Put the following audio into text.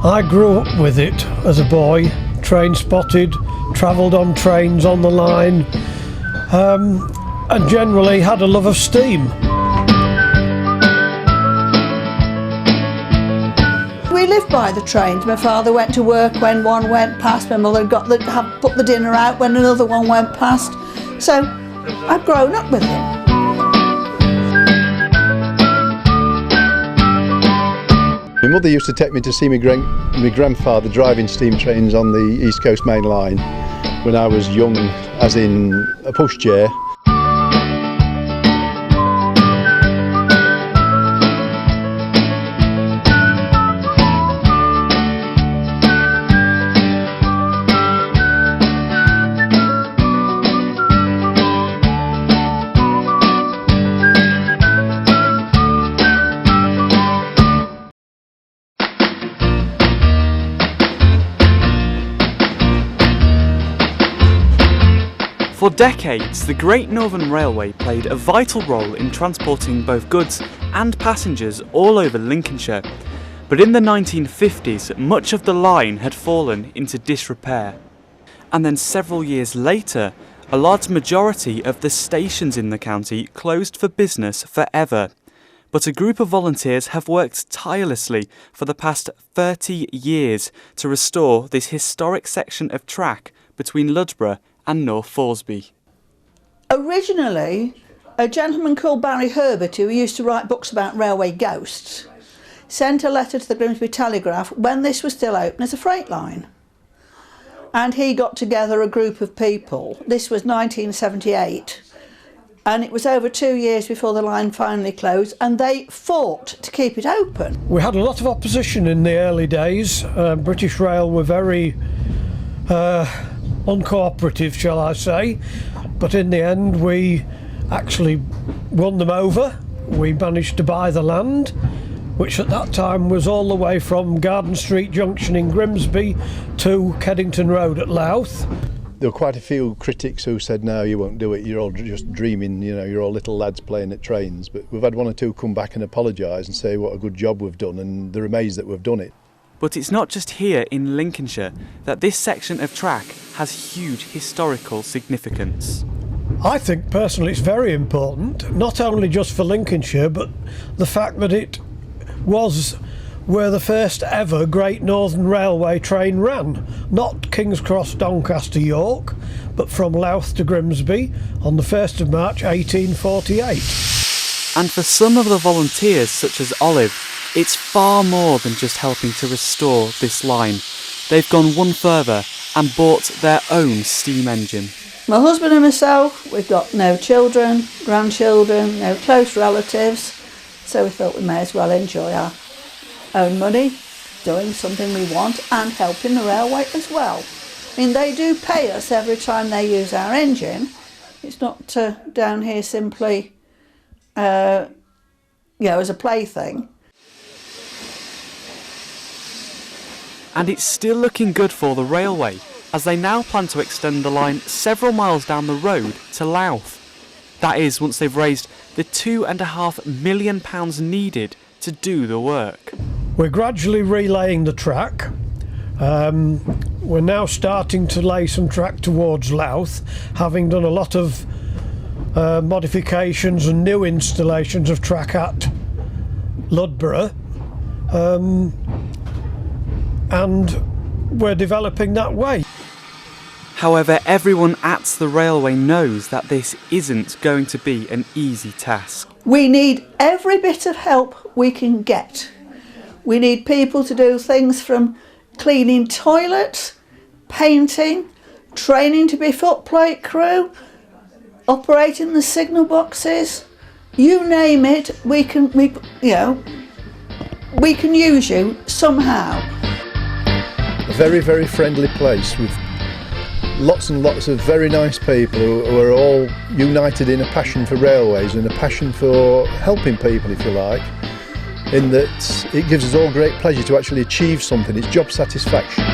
I grew up with it as a boy, train spotted, travelled on trains on the line, and generally had a love of steam. We lived by the trains. My father went to work when one went past, my mother put the dinner out when another one went past. So I've grown up with them. My mother used to take me to see my grandfather driving steam trains on the East Coast Main Line when I was young, as in a pushchair. For decades, the Great Northern Railway played a vital role in transporting both goods and passengers all over Lincolnshire. But in the 1950s, much of the line had fallen into disrepair. And then several years later, a large majority of the stations in the county closed for business forever. But a group of volunteers have worked tirelessly for the past 30 years to restore this historic section of track between Loughborough and North Thoresby. Originally, a gentleman called Barry Herbert, who used to write books about railway ghosts, sent a letter to the Grimsby Telegraph when this was still open as a freight line. And he got together a group of people. This was 1978, and it was over 2 years before the line finally closed, and they fought to keep it open. We had a lot of opposition in the early days. British Rail were very uncooperative, shall I say, but in the end we actually won them over. We managed to buy the land, which at that time was all the way from Garden Street Junction in Grimsby to Keddington Road at Louth. There were quite a few critics who said, no, you won't do it, you're all just dreaming, you know, you're all little lads playing at trains. But we've had one or two come back and apologise and say what a good job we've done, and they're amazed that we've done it. But it's not just here in Lincolnshire that this section of track has huge historical significance. I think personally it's very important, not only just for Lincolnshire, but the fact that it was where the first ever Great Northern Railway train ran. Not King's Cross, Doncaster, York, but from Louth to Grimsby on the 1st of March 1848. And for some of the volunteers, such as Olive, it's far more than just helping to restore this line. They've gone one further and bought their own steam engine. My husband and myself, we've got no children, grandchildren, no close relatives, so we thought we may as well enjoy our own money, doing something we want and helping the railway as well. I mean, they do pay us every time they use our engine. It's not down here simply, as a plaything. And it's still looking good for the railway, as they now plan to extend the line several miles down the road to Louth. That is, once they've raised the £2.5 million needed to do the work. We're gradually relaying the track. We're now starting to lay some track towards Louth, having done a lot of modifications and new installations of track at Loughborough. And we're developing that way. However, everyone at the railway knows that this isn't going to be an easy task. We need every bit of help we can get. We need people to do things from cleaning toilets, painting, training to be footplate crew, operating the signal boxes. You name it, we can use you somehow. A very, very friendly place with lots and lots of very nice people who are all united in a passion for railways and a passion for helping people, if you like, in that it gives us all great pleasure to actually achieve something. It's job satisfaction.